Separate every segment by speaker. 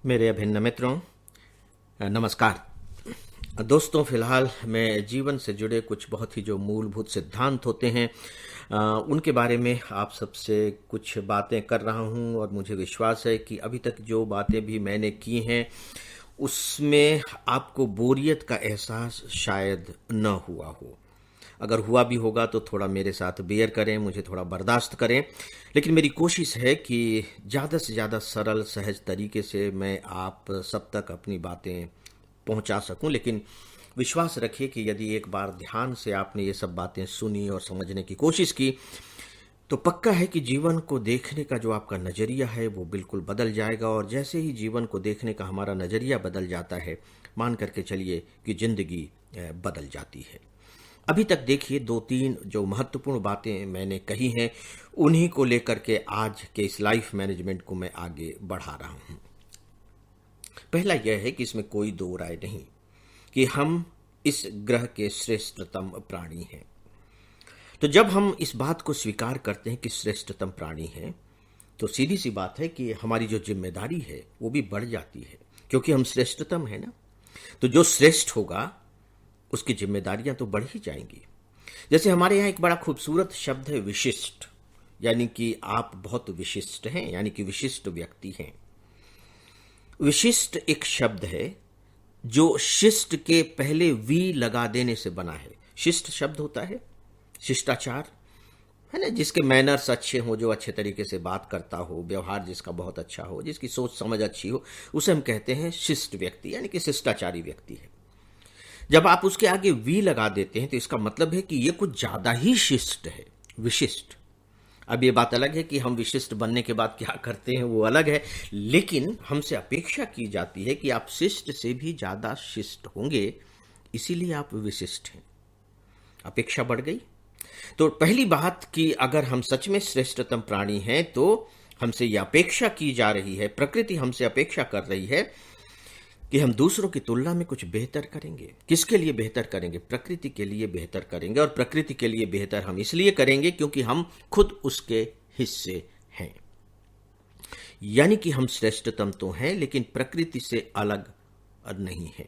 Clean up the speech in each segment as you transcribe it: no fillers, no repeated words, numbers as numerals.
Speaker 1: मेरे अभिन्न मित्रों, नमस्कार। दोस्तों, फिलहाल मैं जीवन से जुड़े कुछ बहुत ही जो मूलभूत सिद्धांत होते हैं उनके बारे में आप सबसे कुछ बातें कर रहा हूं और मुझे विश्वास है कि अभी तक जो बातें भी मैंने की हैं उसमें आपको बोरियत का एहसास शायद न हुआ हो। अगर हुआ भी होगा तो थोड़ा मेरे साथ बेयर करें, मुझे थोड़ा बर्दाश्त करें। लेकिन मेरी कोशिश है कि ज़्यादा से ज़्यादा सरल सहज तरीके से मैं आप सब तक अपनी बातें पहुंचा सकूं। लेकिन विश्वास रखिए कि यदि एक बार ध्यान से आपने ये सब बातें सुनी और समझने की कोशिश की तो पक्का है कि जीवन को देखने का जो आपका नज़रिया है वो बिल्कुल बदल जाएगा। और जैसे ही जीवन को देखने का हमारा नज़रिया बदल जाता है, मान करके चलिए कि ज़िंदगी बदल जाती है। अभी तक देखिए 2-3 जो महत्वपूर्ण बातें मैंने कही हैं उन्हीं को लेकर के आज के इस लाइफ मैनेजमेंट को मैं आगे बढ़ा रहा हूं। पहला यह है कि इसमें कोई दो राय नहीं कि हम इस ग्रह के श्रेष्ठतम प्राणी हैं। तो जब हम इस बात को स्वीकार करते हैं कि श्रेष्ठतम प्राणी हैं तो सीधी सी बात है कि हमारी जो जिम्मेदारी है वो भी बढ़ जाती है, क्योंकि हम श्रेष्ठतम है ना। तो जो श्रेष्ठ होगा उसकी जिम्मेदारियां तो बढ़ ही जाएंगी। जैसे हमारे यहाँ एक बड़ा खूबसूरत शब्द है विशिष्ट, यानी कि आप बहुत विशिष्ट हैं, यानी कि विशिष्ट व्यक्ति हैं। विशिष्ट एक शब्द है जो शिष्ट के पहले वी लगा देने से बना है। शिष्ट शब्द होता है शिष्टाचार, है ना, जिसके मैनर्स अच्छे हो, जो अच्छे तरीके से बात करता हो, व्यवहार जिसका बहुत अच्छा हो, जिसकी सोच समझ अच्छी हो, उसे हम कहते हैं शिष्ट व्यक्ति, यानी कि शिष्टाचारी व्यक्ति है। जब आप उसके आगे वी लगा देते हैं तो इसका मतलब है कि ये कुछ ज्यादा ही शिष्ट है, विशिष्ट। अब ये बात अलग है कि हम विशिष्ट बनने के बाद क्या करते हैं वो अलग है, लेकिन हमसे अपेक्षा की जाती है कि आप शिष्ट से भी ज्यादा शिष्ट होंगे, इसीलिए आप विशिष्ट हैं। अपेक्षा बढ़ गई। तो पहली बात कि अगर हम सच में श्रेष्ठतम प्राणी हैं तो हमसे यह अपेक्षा की जा रही है, प्रकृति हमसे अपेक्षा कर रही है कि हम दूसरों की तुलना में कुछ बेहतर करेंगे। किसके लिए बेहतर करेंगे? प्रकृति के लिए बेहतर करेंगे। और प्रकृति के लिए बेहतर हम इसलिए करेंगे क्योंकि हम खुद उसके हिस्से हैं। यानी कि हम श्रेष्ठतम तो हैं लेकिन प्रकृति से अलग नहीं है।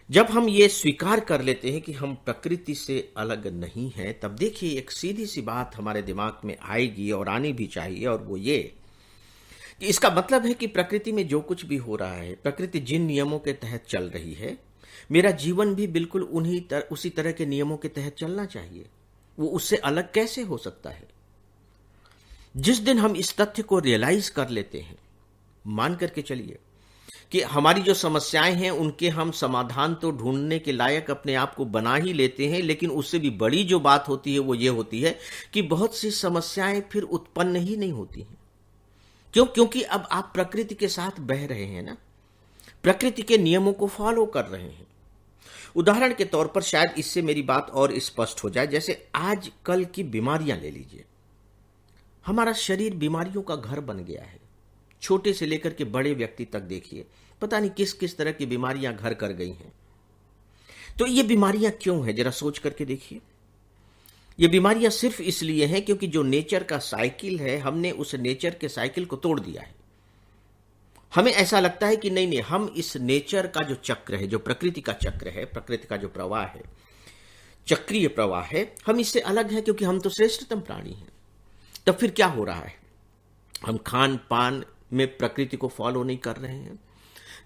Speaker 1: जब हम ये स्वीकार कर लेते हैं कि हम प्रकृति से अलग नहीं हैं, तब देखिए एक सीधी सी बात हमारे दिमाग में आएगी और आनी भी चाहिए, और वो ये कि इसका मतलब है कि प्रकृति में जो कुछ भी हो रहा है, प्रकृति जिन नियमों के तहत चल रही है, मेरा जीवन भी बिल्कुल उसी तरह के नियमों के तहत चलना चाहिए। वो उससे अलग कैसे हो सकता है? जिस दिन हम इस तथ्य को रियलाइज कर लेते हैं, मान करके चलिए कि हमारी जो समस्याएं हैं उनके हम समाधान तो ढूंढने के लायक अपने आप को बना ही लेते हैं, लेकिन उससे भी बड़ी जो बात होती है वो ये होती है कि बहुत सी समस्याएं फिर उत्पन्न ही नहीं होती हैं। क्यों? क्योंकि अब आप प्रकृति के साथ बह रहे हैं ना, प्रकृति के नियमों को फॉलो कर रहे हैं। उदाहरण के तौर पर शायद इससे मेरी बात और स्पष्ट हो जाए। जैसे आज कल की बीमारियां ले लीजिए। हमारा शरीर बीमारियों का घर बन गया है। छोटे से लेकर के बड़े व्यक्ति तक देखिए, पता नहीं किस किस तरह की बीमारियां घर कर गई हैं। तो ये बीमारियां क्यों हैं? जरा सोच करके देखिए। ये बीमारियां सिर्फ इसलिए हैं क्योंकि जो नेचर का साइकिल है, हमने उस नेचर के साइकिल को तोड़ दिया है। हमें ऐसा लगता है कि नहीं, हम इस नेचर का जो चक्र है, जो प्रकृति का चक्र है, प्रकृति का जो प्रवाह है, चक्रीय प्रवाह है, हम इससे अलग हैं क्योंकि हम तो श्रेष्ठतम प्राणी हैं। तब फिर क्या हो रहा है? हम खान पान में प्रकृति को फॉलो नहीं कर रहे हैं,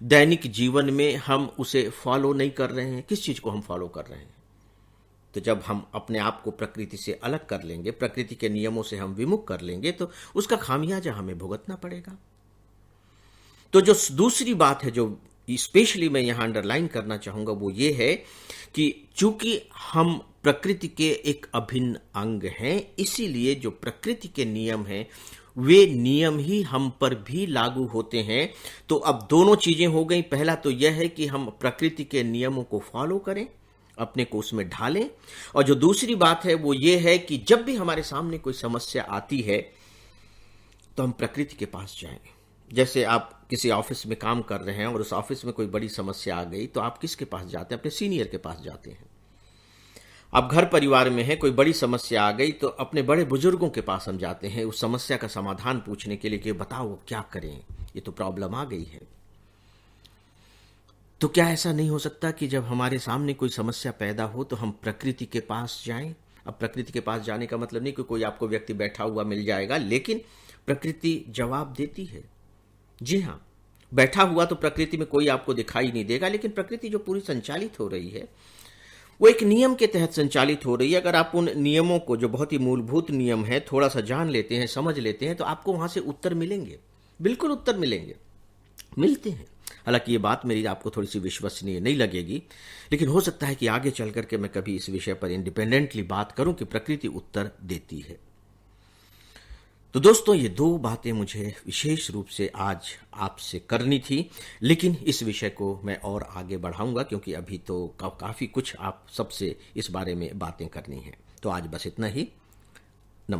Speaker 1: दैनिक जीवन में हम उसे फॉलो नहीं कर रहे हैं। किस चीज को हम फॉलो कर रहे हैं? तो जब हम अपने आप को प्रकृति से अलग कर लेंगे, प्रकृति के नियमों से हम विमुख कर लेंगे, तो उसका खामियाजा हमें भुगतना पड़ेगा। तो जो दूसरी बात है जो स्पेशली मैं यहां अंडरलाइन करना चाहूंगा वो ये है कि चूंकि हम प्रकृति के एक अभिन्न अंग हैं, इसीलिए जो प्रकृति के नियम हैं वे नियम ही हम पर भी लागू होते हैं। तो अब दोनों चीजें हो गई। पहला तो यह है कि हम प्रकृति के नियमों को फॉलो करें, अपने को उसमें ढालें। और जो दूसरी बात है वो ये है कि जब भी हमारे सामने कोई समस्या आती है तो हम प्रकृति के पास जाएं। जैसे आप किसी ऑफिस में काम कर रहे हैं और उस ऑफिस में कोई बड़ी समस्या आ गई तो आप किसके पास जाते हैं? अपने सीनियर के पास जाते हैं। आप घर परिवार में हैं, कोई बड़ी समस्या आ गई तो अपने बड़े बुजुर्गों के पास हम जाते हैं उस समस्या का समाधान पूछने के लिए कि बताओ क्या करें, ये तो प्रॉब्लम आ गई है। तो क्या ऐसा नहीं हो सकता कि जब हमारे सामने कोई समस्या पैदा हो तो हम प्रकृति के पास जाएं? अब प्रकृति के पास जाने का मतलब नहीं कि कोई आपको व्यक्ति बैठा हुआ मिल जाएगा, लेकिन प्रकृति जवाब देती है। जी हाँ, बैठा हुआ तो प्रकृति में कोई आपको दिखाई नहीं देगा, लेकिन प्रकृति जो पूरी संचालित हो रही है वो एक नियम के तहत संचालित हो रही है। अगर आप उन नियमों को, जो बहुत ही मूलभूत नियम है, थोड़ा सा जान लेते हैं, समझ लेते हैं, तो आपको वहां से उत्तर मिलेंगे, बिल्कुल उत्तर मिलेंगे, मिलते हैं। हालांकि ये बात मेरी आपको थोड़ी सी विश्वसनीय नहीं लगेगी, लेकिन हो सकता है कि आगे चल करके मैं कभी इस विषय पर इंडिपेंडेंटली बात करूं कि प्रकृति उत्तर देती है। तो दोस्तों, ये दो बातें मुझे विशेष रूप से आज आपसे करनी थी, लेकिन इस विषय को मैं और आगे बढ़ाऊंगा, क्योंकि अभी तो काफ़ी कुछ आप सबसे इस बारे में बातें करनी हैं। तो आज बस इतना ही।